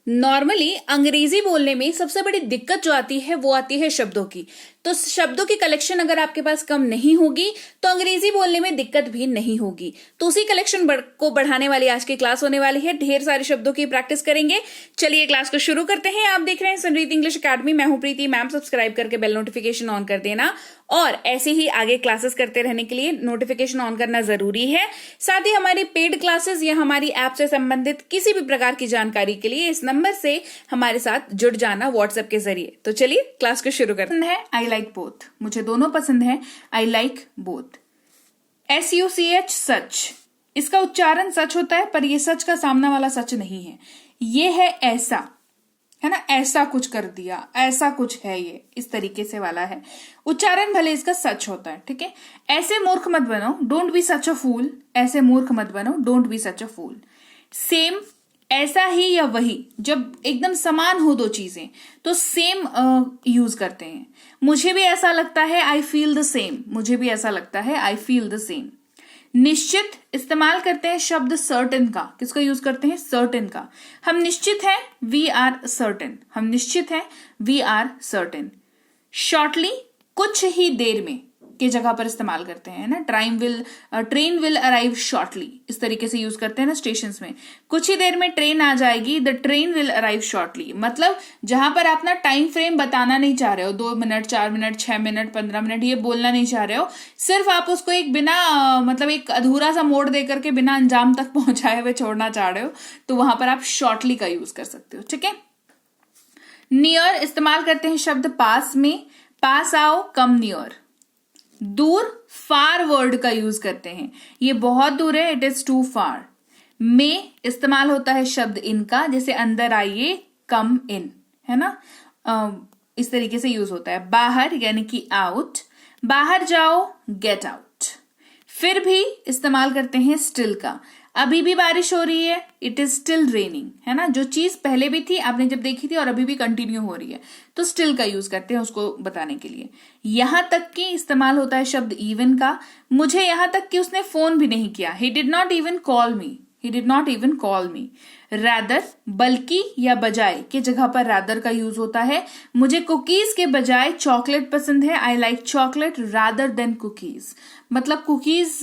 Normally अंग्रेजी बोलने में सबसे बड़ी दिक्कत जो आती है वो आती है शब्दों की। तो शब्दों की कलेक्शन अगर आपके पास कम नहीं होगी तो अंग्रेजी बोलने में दिक्कत भी नहीं होगी। तो उसी कलेक्शन को बढ़ाने वाली आज की क्लास होने वाली है। ढेर सारे शब्दों की प्रैक्टिस करेंगे। चलिए क्लास को शुरू करते हैं। आप देख रहे हैं संरीत इंग्लिश अकेडमी। मैं हूं प्रीति मैम। सब्सक्राइब करके बेल नोटिफिकेशन ऑन कर देना और ऐसे ही आगे क्लासेस करते रहने के लिए नोटिफिकेशन ऑन करना जरूरी है। साथ ही हमारी पेड क्लासेस या हमारी ऐप से संबंधित किसी भी प्रकार की जानकारी के लिए इस नंबर से हमारे साथ जुड़ जाना व्हाट्सएप के जरिए। तो चलिए क्लास को शुरू करते हैं। आई लाइक बोथ, मुझे दोनों पसंद है। I like both. SUCH सच, इसका उच्चारण सच होता है पर यह सच का सामना वाला सच नहीं है। ये है ऐसा, है ना, ऐसा कुछ कर दिया, ऐसा कुछ है, ये इस तरीके से वाला है। उच्चारण भले इसका सच होता है, ठीक है। ऐसे मूर्ख मत बनो, डोंट बी सच अ फूल। ऐसे मूर्ख मत बनो, don't be such a fool. Same, ऐसा ही या वही, जब एकदम समान हो दो चीजें तो सेम यूज करते हैं। मुझे भी ऐसा लगता है, आई फील द सेम। मुझे भी ऐसा लगता है, आई फील द सेम। निश्चित, इस्तेमाल करते हैं शब्द सर्टेन का। किसका यूज करते हैं? सर्टेन का। हम निश्चित हैं, वी आर सर्टेन। हम निश्चित हैं, वी आर सर्टेन। शॉर्टली, कुछ ही देर में की जगह पर इस्तेमाल करते हैं ना। ट्रेन विल अराइव शॉर्टली, इस तरीके से यूज करते हैं ना स्टेशन में। कुछ ही देर में ट्रेन आ जाएगी, the train will arrive shortly. मतलब जहां पर आप ना टाइम फ्रेम बताना नहीं चाह रहे हो, 2 मिनट, 4 मिनट, 6 मिनट, 15 मिनट, ये बोलना नहीं चाह रहे हो। सिर्फ आप उसको एक बिना मतलब एक अधूरा सा मोड़ दे करके बिना अंजाम तक पहुंचाए हुए छोड़ना चाह रहे हो, तो वहां पर आप शॉर्टली का यूज कर सकते हो, ठीक है। नियर, इस्तेमाल करते हैं शब्द पास में। पास आओ, कम नियर। दूर, फार वर्ड का यूज करते हैं। ये बहुत दूर है, इट इज टू फार। में इस्तेमाल होता है शब्द इनका, जैसे अंदर आइए, कम इन, है ना। इस तरीके से यूज होता है। बाहर यानी कि आउट। बाहर जाओ, गेट आउट। फिर भी इस्तेमाल करते हैं स्टिल का। अभी भी बारिश हो रही है, इट इज स्टिल रेनिंग, है ना। जो चीज पहले भी थी, आपने जब देखी थी, और अभी भी कंटिन्यू हो रही है, तो स्टिल का यूज करते हैं उसको बताने के लिए। यहां तक कि इस्तेमाल होता है शब्द इवन का। मुझे यहां तक कि उसने फोन भी नहीं किया, he did not even call me. He did not even call me. Rather, बल्कि या बजाय की जगह पर रादर का यूज होता है। मुझे कुकीज के बजाय चॉकलेट पसंद है, I like chocolate rather than cookies. मतलब कुकीज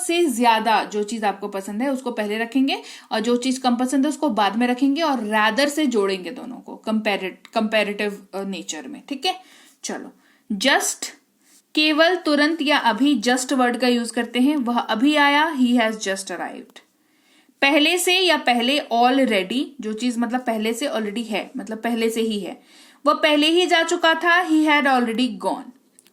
से ज्यादा जो चीज आपको पसंद है उसको पहले रखेंगे और जो चीज कम पसंद है उसको बाद में रखेंगे और रादर से जोड़ेंगे दोनों को कंपैरेटिव नेचर में, ठीक है। चलो, जस्ट, केवल, तुरंत या अभी जस्ट वर्ड का यूज करते हैं। वह अभी आया, ही हैज जस्ट अराइव्ड। पहले से या पहले, ऑलरेडी, जो चीज मतलब पहले से ऑलरेडी है, मतलब पहले से ही है। वह पहले ही जा चुका था, ही हैड ऑलरेडी गॉन।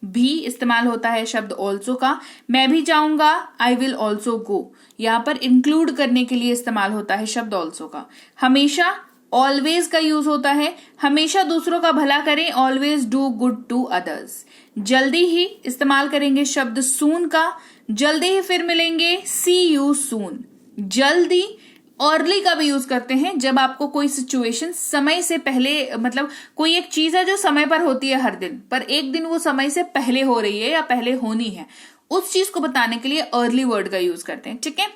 भी इस्तेमाल होता है शब्द ऑल्सो का। मैं भी जाऊंगा, आई विल ऑल्सो गो। यहां पर इंक्लूड करने के लिए इस्तेमाल होता है शब्द ऑल्सो का। हमेशा, ऑलवेज का यूज होता है। हमेशा दूसरों का भला करें, always do good to others. जल्दी ही, इस्तेमाल करेंगे शब्द सून का। जल्दी ही फिर मिलेंगे, सी यू सून। जल्दी, अर्ली का भी यूज करते हैं जब आपको कोई सिचुएशन समय से पहले, मतलब कोई एक चीज है जो समय पर होती है हर दिन, पर एक दिन वो समय से पहले हो रही है या पहले होनी है, उस चीज को बताने के लिए अर्ली वर्ड का यूज करते हैं, ठीक है।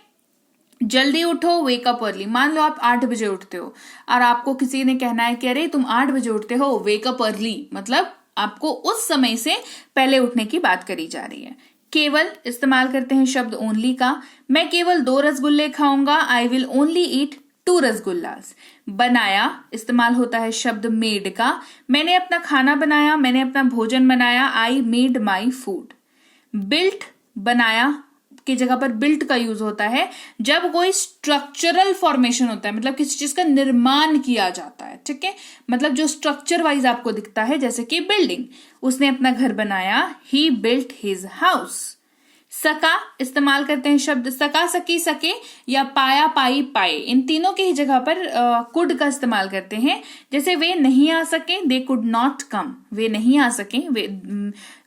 जल्दी उठो, वेक अप अर्ली। मान लो आप 8 बजे उठते हो और आपको किसी ने कहना है कि अरे तुम 8 बजे उठते हो, वेक अप अर्ली, मतलब आपको उस समय से पहले उठने की बात करी जा रही है। केवल, इस्तेमाल करते हैं शब्द ओनली का। मैं केवल 2 रसगुल्ले खाऊंगा, आई विल ओनली ईट 2 रसगुल्लास। बनाया, इस्तेमाल होता है शब्द मेड का। मैंने अपना खाना बनाया, मैंने अपना भोजन बनाया, I made my food. Built, बनाया की जगह पर बिल्ट का यूज होता है जब कोई स्ट्रक्चरल फॉर्मेशन होता है, मतलब किसी चीज का निर्माण किया जाता है, ठीक है। मतलब जो स्ट्रक्चर वाइज आपको दिखता है, जैसे कि बिल्डिंग, उसने अपना घर बनाया, ही बिल्ट हिज हाउस। सका, इस्तेमाल करते हैं शब्द सका, सकी, सके या पाया, पाई, पाए। इन तीनों की ही जगह पर कुड का इस्तेमाल करते हैं। जैसे वे नहीं आ सके, दे कुड नॉट कम। वे नहीं आ सके,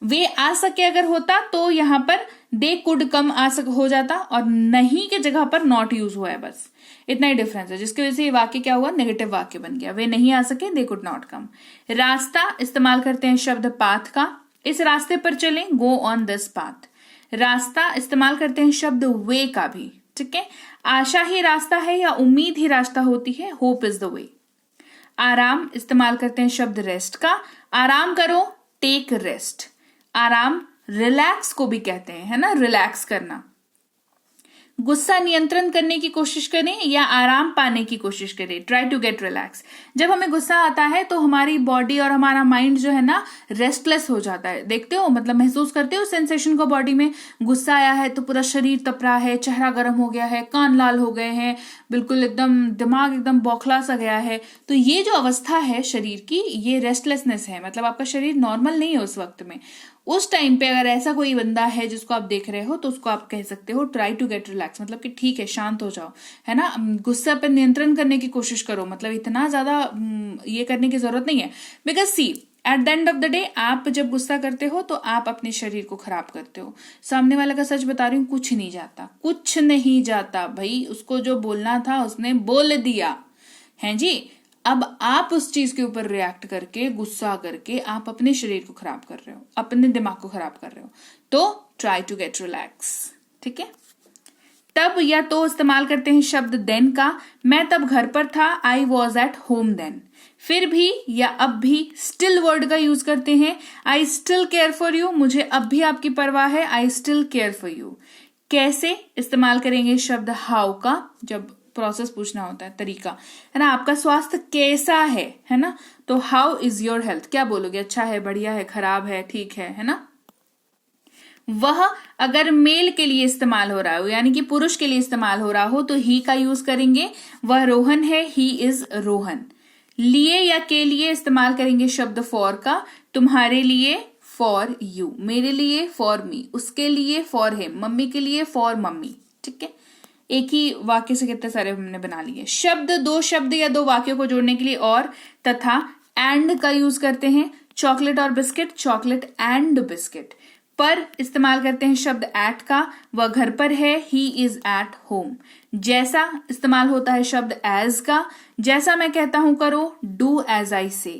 वे आ सके अगर होता तो यहां पर दे कुड कम हो जाता, और नहीं के जगह पर नॉट यूज हुआ है, बस इतना ही डिफरेंस है, जिसकी वजह से ये वाक्य क्या हुआ, नेगेटिव वाक्य बन गया। वे नहीं आ सके, दे कुड नॉट कम। रास्ता, इस्तेमाल करते हैं शब्द पाथ का। इस रास्ते पर चलें, गो ऑन दिस पाथ। रास्ता, इस्तेमाल करते हैं शब्द वे का भी, ठीक है। आशा ही रास्ता है या उम्मीद ही रास्ता होती है, होप इज द वे। आराम इस्तेमाल करते हैं शब्द रेस्ट का, आराम करो, टेक रेस्ट। आराम रिलैक्स को भी कहते हैं, है ना, रिलैक्स करना। गुस्सा नियंत्रण करने की कोशिश करें या आराम पाने की कोशिश करें, ट्राई टू गेट रिलैक्स। जब हमें गुस्सा आता है तो हमारी बॉडी और हमारा माइंड जो है ना रेस्टलेस हो जाता है। देखते हो, मतलब महसूस करते हो सेंसेशन को बॉडी में। गुस्सा आया है तो पूरा शरीर तप रहा है, चेहरा गर्म हो गया है, कान लाल हो गए हैं, बिल्कुल एकदम दिमाग एकदम बौखला सा गया है। तो ये जो अवस्था है शरीर की, ये रेस्टलेसनेस है, मतलब आपका शरीर नॉर्मल नहीं है उस वक्त में। उस टाइम पे अगर ऐसा कोई बंदा है जिसको आप देख रहे हो तो उसको आप कह सकते हो ट्राई टू गेट रिलैक्स, मतलब कि ठीक है, शांत हो जाओ, है ना। गुस्सा पर नियंत्रण करने की कोशिश करो, मतलब इतना ज्यादा ये करने की जरूरत नहीं है। Because see at the end of the day आप जब गुस्सा करते हो तो आप अपने शरीर को खराब करते हो। सामने वाला का सच बता रही हूँ, कुछ नहीं जाता, कुछ नहीं जाता भाई। उसको जो बोलना था उसने बोल दिया है जी। अब आप उस चीज के ऊपर रिएक्ट करके, गुस्सा करके आप अपने शरीर को खराब कर रहे हो, अपने दिमाग को खराब कर रहे हो। तो ट्राई टू गेट रिलैक्स, ठीक है। तब या तो इस्तेमाल करते हैं शब्द देन का, मैं तब घर पर था, I was at home then. फिर भी या अब भी स्टिल वर्ड का यूज करते हैं, I still care for you, मुझे अब भी आपकी परवाह है, I still care for you. कैसे इस्तेमाल करेंगे शब्द हाउ का, जब प्रोसेस पूछना होता है, तरीका, है ना, आपका स्वास्थ्य कैसा है ना। तो हाउ इज योर हेल्थ, क्या बोलोगे, अच्छा है, बढ़िया है, खराब है, ठीक है ना। वह अगर मेल के लिए इस्तेमाल हो रहा हो, यानी कि पुरुष के लिए इस्तेमाल हो रहा हो, तो ही का यूज करेंगे। वह रोहन है, ही इज रोहन। लिए या के लिए इस्तेमाल करेंगे शब्द फॉर का, तुम्हारे लिए फॉर यू, मेरे लिए फॉर मी, उसके लिए फॉर हिम, मम्मी के लिए फॉर मम्मी, ठीक है। एक ही वाक्य से कितने सारे हमने बना लिए शब्द। दो शब्द या दो वाक्यों को जोड़ने के लिए और तथा एंड का यूज करते हैं। चॉकलेट और बिस्किट, चॉकलेट एंड बिस्किट। पर इस्तेमाल करते हैं शब्द एट का, वह घर पर है, ही इज एट होम। जैसा इस्तेमाल होता है शब्द एज का, जैसा मैं कहता हूं करो, डू एज आई से।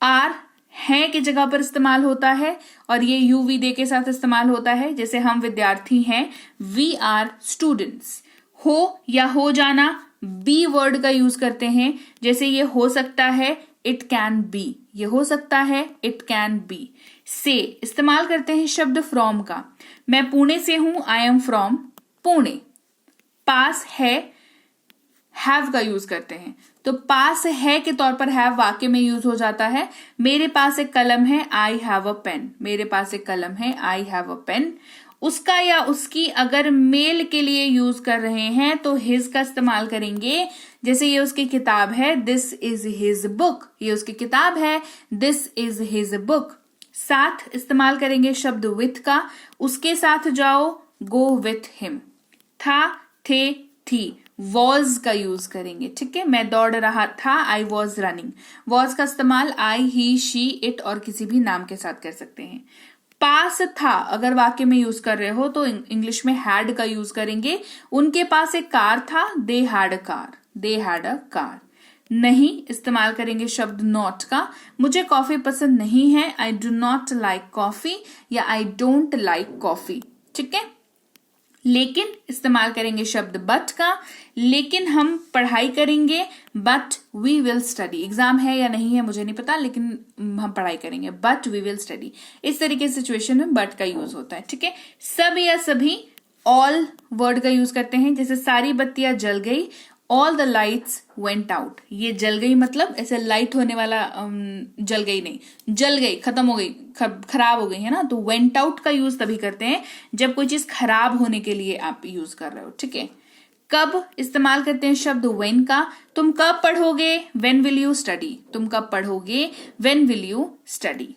आर है की जगह पर इस्तेमाल होता है और ये यू वी दे के साथ इस्तेमाल होता है, जैसे हम विद्यार्थी हैं, वी आर स्टूडेंट्स। हो या हो जाना, बी वर्ड का यूज करते हैं, जैसे ये हो सकता है, इट कैन बी, ये हो सकता है, इट कैन बी। से इस्तेमाल करते हैं शब्द फ्रॉम का, मैं पुणे से हूं, आई एम फ्रॉम पुणे। पास है, हैव का यूज करते हैं, तो पास है के तौर पर हैव वाक्य में यूज हो जाता है। मेरे पास एक कलम है, आई हैव अ पेन, मेरे पास एक कलम है, आई हैव अ पेन। उसका या उसकी अगर मेल के लिए यूज कर रहे हैं तो हिज का इस्तेमाल करेंगे, जैसे ये उसकी किताब है, दिस इज हिज बुक, ये उसकी किताब है, दिस इज हिज बुक। साथ इस्तेमाल करेंगे शब्द विथ का, उसके साथ जाओ, गो विथ हिम। था, थे, थी, वॉज का यूज करेंगे, ठीक है। मैं दौड़ रहा था, आई वॉज रनिंग। वॉज का इस्तेमाल आई, ही, शी, इट और किसी भी नाम के साथ कर सकते हैं। पास था अगर वाक्य में यूज कर रहे हो तो इंग्लिश में हैड का यूज करेंगे। उनके पास एक कार था, they had a car, they had a car. नहीं इस्तेमाल करेंगे शब्द नॉट का, मुझे कॉफी पसंद नहीं है, I do not like coffee या आई डोंट लाइक कॉफी, ठीक है। लेकिन इस्तेमाल करेंगे शब्द बट का, लेकिन हम पढ़ाई करेंगे, but we will study. Exam है या नहीं है मुझे नहीं पता, लेकिन हम पढ़ाई करेंगे, बट वी विल स्टडी। इस तरीके से सिचुएशन में बट का यूज होता है, ठीक है। सब या सभी, ऑल वर्ड का यूज करते हैं, जैसे सारी बत्तियां जल गई, all the lights went out. ये जल गई मतलब ऐसे लाइट होने वाला जल गई नहीं, जल गई, खत्म हो गई, खराब हो गई, है ना। तो वेंट आउट का यूज तभी करते हैं जब कोई चीज खराब होने के लिए आप यूज कर रहे हो, ठीक है। कब इस्तेमाल करते हैं शब्द व्हेन का, तुम कब पढ़ोगे, व्हेन विल यू स्टडी, तुम कब पढ़ोगे, व्हेन विल यू स्टडी।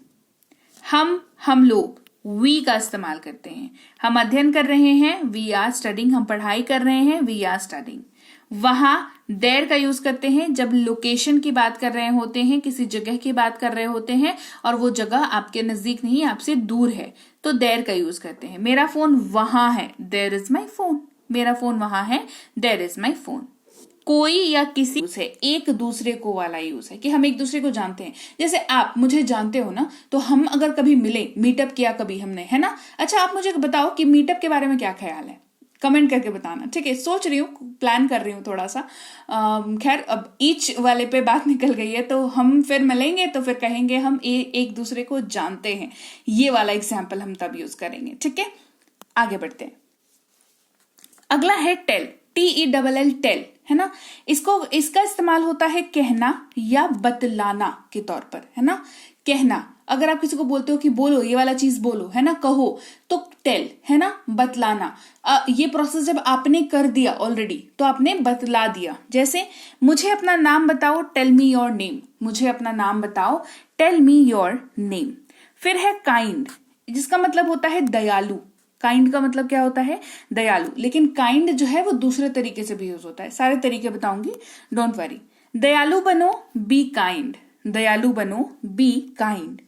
हम लोग, वी का इस्तेमाल करते हैं, हम अध्ययन कर रहे हैं, वी आर स्टडिंग, हम पढ़ाई कर रहे हैं, वी आर स्टडिंग। वहां देयर का यूज करते हैं जब लोकेशन की बात कर रहे होते हैं, किसी जगह की बात कर रहे होते हैं और वो जगह आपके नजदीक नहीं, आपसे दूर है, तो देयर का यूज करते हैं। मेरा फोन वहां है, देयर इज माई फोन, मेरा फोन वहां है, देयर इज माई फोन। कोई या किसी है, एक दूसरे को वाला यूज है कि हम एक दूसरे को जानते हैं। जैसे आप मुझे जानते हो ना, तो हम अगर कभी मिले, मीटअप किया कभी हमने, है ना। अच्छा आप मुझे बताओ कि मीटअप के बारे में क्या ख्याल है, कमेंट करके बताना, ठीक है। सोच रही हूँ, प्लान कर रही हूँ थोड़ा सा। खैर अब ईच वाले पे बात निकल गई है, तो हम फिर मिलेंगे तो फिर कहेंगे हम एक दूसरे को जानते हैं, ये वाला एग्जाम्पल हम तब यूज करेंगे, ठीक है। आगे बढ़ते हैं। अगला है टेल, TELL, टेल, है ना। इसका इस्तेमाल होता है कहना या बतलाना के तौर पर, है ना। कहना, अगर आप किसी को बोलते हो कि बोलो ये वाला चीज बोलो, है ना, कहो, तो टेल, है ना। बतलाना, ये प्रोसेस जब आपने कर दिया ऑलरेडी तो आपने बतला दिया। जैसे मुझे अपना नाम बताओ, टेल मी योर नेम, मुझे अपना नाम बताओ, टेल मी योर नेम। फिर है काइंड, जिसका मतलब होता है दयालु। काइंड का मतलब क्या होता है, दयालु, लेकिन काइंड जो है वो दूसरे तरीके से भी यूज होता है। सारे तरीके बताऊंगी, डोंट वरी। दयालु बनो, बी काइंड, दयालु बनो, बी काइंड।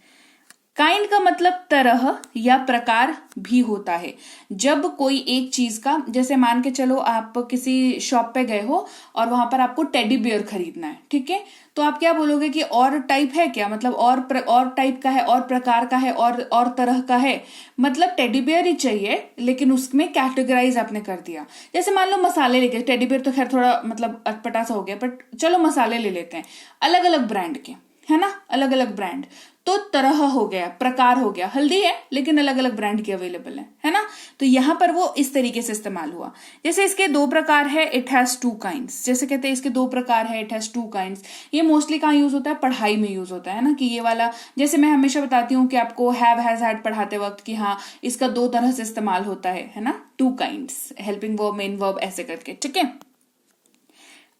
काइंड का मतलब तरह या प्रकार भी होता है। जब कोई एक चीज का, जैसे मान के चलो आप किसी शॉप पे गए हो और वहां पर आपको टेडी बियर खरीदना है, ठीक है, तो आप क्या बोलोगे कि और टाइप है क्या, मतलब और टाइप का है, और प्रकार का है, और तरह का है, मतलब टेडी बियर ही चाहिए, लेकिन उसमें कैटेगराइज आपने कर दिया। जैसे मान लो मसाले लेके, टेडी बियर तो खैर थोड़ा मतलब अटपटा सा हो गया, बट चलो मसाले ले लेते हैं, अलग अलग ब्रांड के, है ना, अलग अलग ब्रांड, तो तरह हो गया, प्रकार हो गया। हल्दी है लेकिन अलग अलग ब्रांड की अवेलेबल है ना। तो यहां पर वो इस तरीके से इस्तेमाल हुआ। जैसे इसके 2 प्रकार है, इट हैज 2 काइंड्स, जैसे कहते हैं इसके 2 प्रकार है, इट हैज 2 काइंड्स। ये मोस्टली कहाँ यूज होता है, पढ़ाई में यूज होता है ना, कि ये वाला, जैसे मैं हमेशा बताती हूँ कि आपको हैव, हैज, हैड पढ़ाते वक्त कि हाँ इसका 2 तरह से इस्तेमाल होता है ना, 2 kinds, helping verb, main verb, ऐसे करके, ठीक है।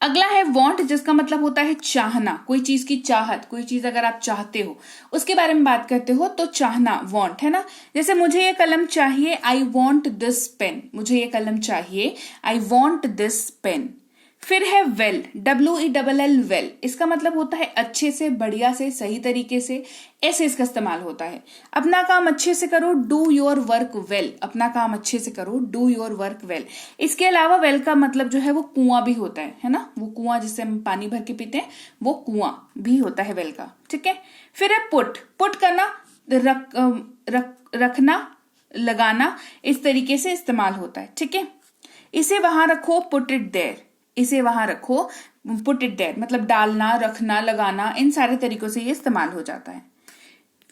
अगला है वांट, जिसका मतलब होता है चाहना, कोई चीज की चाहत, कोई चीज अगर आप चाहते हो उसके बारे में बात करते हो तो चाहना, वांट, है ना। जैसे मुझे ये कलम चाहिए, आई वॉन्ट दिस पेन, मुझे ये कलम चाहिए, आई वॉन्ट दिस पेन। फिर है वेल, WELL, वेल, इसका मतलब होता है अच्छे से, बढ़िया से, सही तरीके से, ऐसे इसका इस्तेमाल होता है। अपना काम अच्छे से करो, डू योर वर्क वेल, अपना काम अच्छे से करो, डू योर वर्क वेल। इसके अलावा वेल का मतलब जो है वो कुआं भी होता है ना, वो कुआं जिससे हम पानी भर के पीते हैं, वो कुआं भी होता है वेल का, ठीक है। फिर है पुट करना, रखना, लगाना, इस तरीके से इस्तेमाल होता है, ठीक है। इसे वहां रखो, पुट इट देयर, इसे वहां रखो, पुट इट देयर, मतलब डालना, रखना, लगाना, इन सारे तरीकों से ये इस्तेमाल हो जाता है।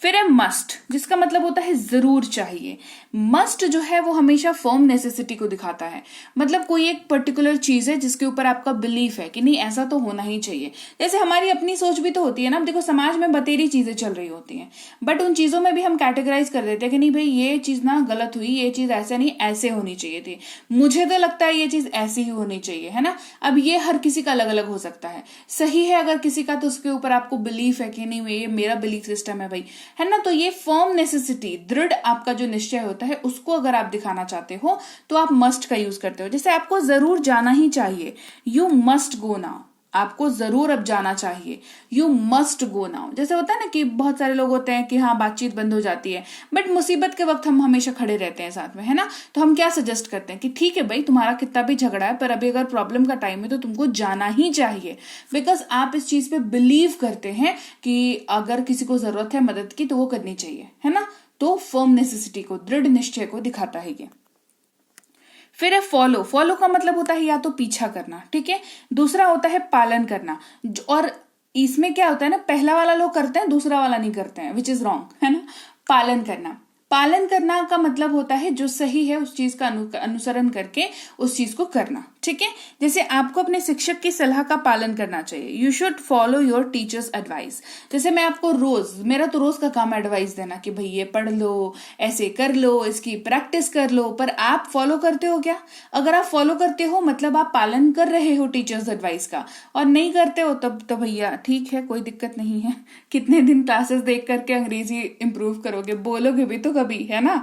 फिर है मस्ट, जिसका मतलब होता है जरूर चाहिए। मस्ट जो है वो हमेशा फर्म नेसेसिटी को दिखाता है, मतलब कोई एक पर्टिकुलर चीज है जिसके ऊपर आपका बिलीफ है कि नहीं ऐसा तो होना ही चाहिए। जैसे हमारी अपनी सोच भी तो होती है ना, देखो समाज में बतेरी चीजें चल रही होती हैं, बट उन चीजों में भी हम कैटेगराइज कर देते हैं कि नहीं भाई ये चीज ना गलत हुई, ये चीज ऐसे नहीं, ऐसे होनी चाहिए थी, मुझे तो लगता है ये चीज ऐसी ही होनी चाहिए, है ना। अब ये हर किसी का अलग अलग हो सकता है, सही है अगर किसी का तो उसके ऊपर आपको बिलीफ है कि नहीं ये मेरा बिलीफ सिस्टम है भाई, है ना। तो ये फर्म नेसेसिटी, दृढ़ आपका जो निश्चय होता है, उसको अगर आप दिखाना चाहते हो तो आप मस्ट का यूज करते हो। जैसे आपको जरूर जाना ही चाहिए, यू मस्ट गो नाउ, आपको जरूर अब जाना चाहिए, यू मस्ट गो नाउ। जैसे होता है ना कि बहुत सारे लोग होते हैं कि हाँ बातचीत बंद हो जाती है, बट मुसीबत के वक्त हम हमेशा खड़े रहते हैं साथ में, है ना। तो हम क्या सजेस्ट करते हैं कि ठीक है भाई तुम्हारा कितना भी झगड़ा है, पर अभी अगर प्रॉब्लम का टाइम है तो तुमको जाना ही चाहिए, बिकॉज आप इस चीज पे बिलीव करते हैं कि अगर किसी को जरूरत है मदद की तो वो करनी चाहिए, है ना। तो फर्म नेसेसिटी को, दृढ़ निश्चय को दिखाता है ये। फिर है फॉलो का मतलब होता है या तो पीछा करना, ठीक है। दूसरा होता है पालन करना, और इसमें क्या होता है ना, पहला वाला लोग करते हैं, दूसरा वाला नहीं करते हैं, विच इज रॉन्ग, है ना। पालन करना का मतलब होता है जो सही है उस चीज का अनुसरण करके उस चीज को करना, ठीक है। जैसे आपको अपने शिक्षक की सलाह का पालन करना चाहिए, you should follow your teachers advice. जैसे मैं आपको रोज, मेरा तो रोज का काम एडवाइस देना कि भाई ये पढ़ लो, ऐसे कर लो, इसकी प्रैक्टिस कर लो, पर आप फॉलो करते हो क्या? अगर आप फॉलो करते हो मतलब आप पालन कर रहे हो टीचर्स एडवाइस का, और नहीं करते हो तब तो भैया ठीक है, कोई दिक्कत नहीं है, कितने दिन क्लासेस देख करके अंग्रेजी इंप्रूव करोगे, बोलोगे भी तो कभी, है ना।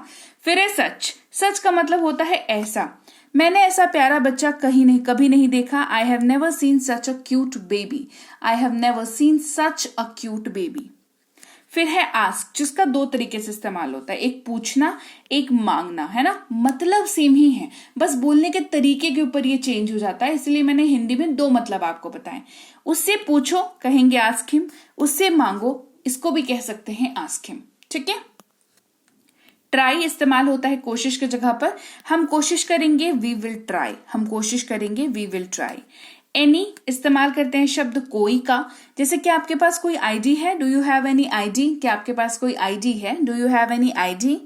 फिर है सच का मतलब होता है ऐसा, मैंने ऐसा प्यारा बच्चा कभी नहीं देखा, I have never seen such a cute baby, I have never seen such a cute baby. फिर है आस्क, जिसका 2 तरीके से इस्तेमाल होता है, एक पूछना, एक मांगना, है ना। मतलब सेम ही है, बस बोलने के तरीके के ऊपर ये चेंज हो जाता है, इसलिए मैंने हिंदी में 2 मतलब आपको बताएं। उससे पूछो कहेंगे आस्क हिम, उससे मांगो इसको भी कह सकते हैं आस्क हिम, ठीक है। ट्राई इस्तेमाल होता है कोशिश की जगह पर, हम कोशिश करेंगे वी विल ट्राई, हम कोशिश करेंगे वी विल ट्राई। एनी इस्तेमाल करते हैं शब्द कोई का, जैसे कि आपके पास कोई आईडी है, do you have any ID, क्या आपके पास कोई आईडी है, do you have any ID.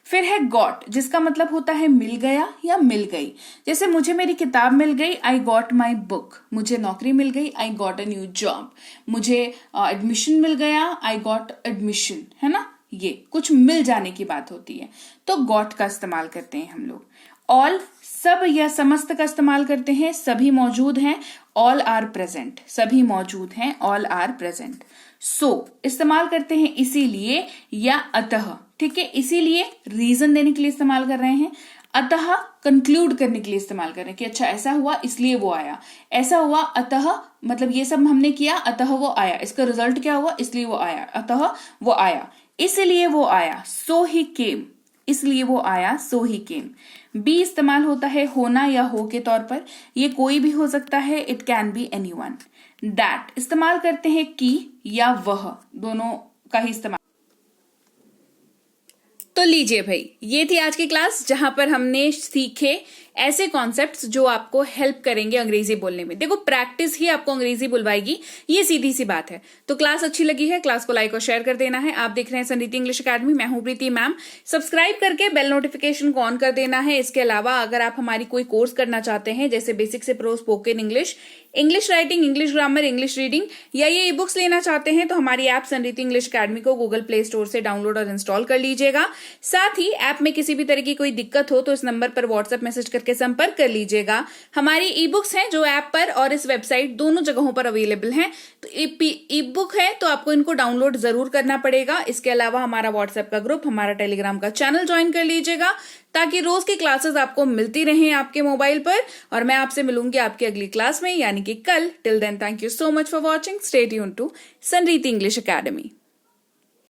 फिर है गॉट, जिसका मतलब होता है मिल गया या मिल गई, जैसे मुझे मेरी किताब मिल गई, आई गॉट माई बुक, मुझे नौकरी मिल गई, I got a new job, मुझे एडमिशन मिल गया, आई गॉट एडमिशन, है ना, ये कुछ मिल जाने की बात होती है, तो गॉट का इस्तेमाल करते हैं हम लोग। ऑल सब या समस्त का इस्तेमाल करते हैं, सभी मौजूद हैं, ऑल आर प्रेजेंट, सभी मौजूद हैं, ऑल आर प्रेजेंट। सो इस्तेमाल करते हैं इसीलिए या अतः, ठीक है, इसीलिए रीजन देने के लिए इस्तेमाल कर रहे हैं, अतः कंक्लूड करने के लिए इस्तेमाल कर रहे हैं कि अच्छा ऐसा हुआ इसलिए वो आया, ऐसा हुआ अतः मतलब ये सब हमने किया अतः वो आया, इसका रिजल्ट क्या हुआ इसलिए वो आया, अतः वो आया, इसलिए वो आया, सो ही केम, इसलिए वो आया, सो ही केम। बी इस्तेमाल होता है होना या हो के तौर पर, ये कोई भी हो सकता है, it can be anyone. That इस्तेमाल करते हैं की या वह, दोनों का ही इस्तेमाल। तो लीजिए भाई, ये थी आज की क्लास जहां पर हमने सीखे ऐसे कॉन्सेप्ट्स जो आपको हेल्प करेंगे अंग्रेजी बोलने में। देखो प्रैक्टिस ही आपको अंग्रेजी बुलवाएगी, ये सीधी सी बात है। तो क्लास अच्छी लगी है, क्लास को लाइक और शेयर कर देना है। आप देख रहे हैं संरीति इंग्लिश अकेडमी, मैं हूं प्रीति मैम। सब्सक्राइब करके बेल नोटिफिकेशन को ऑन कर देना है। इसके अलावा अगर आप हमारी कोई कोर्स करना चाहते हैं, जैसे बेसिक से pro spoken English, English writing, English grammar, English reading, या ये ई बुक्स लेना चाहते हैं, तो हमारी ऐप संरीति इंग्लिश अकेडमी को गूगल प्ले स्टोर से डाउनलोड और इंस्टॉल कर लीजिएगा। साथ ही ऐप में किसी भी तरह की कोई दिक्कत हो तो इस नंबर पर व्हाट्सएप मैसेज करके संपर्क कर लीजिएगा। हमारी ई बुक्स हैं जो ऐप पर और इस वेबसाइट दोनों जगहों पर अवेलेबल हैं। तो ई बुक है तो आपको इनको डाउनलोड जरूर करना पड़ेगा। इसके अलावा हमारा व्हाट्सएप का ग्रुप, हमारा टेलीग्राम का चैनल ज्वाइन कर लीजिएगा, ताकि रोज की क्लासेस आपको मिलती रहें आपके मोबाइल पर। और मैं आपसे मिलूंगी आपकी अगली क्लास में, यानी कि कल। Till then, thank you so much for watching. Stay tuned to Sanriti English academy.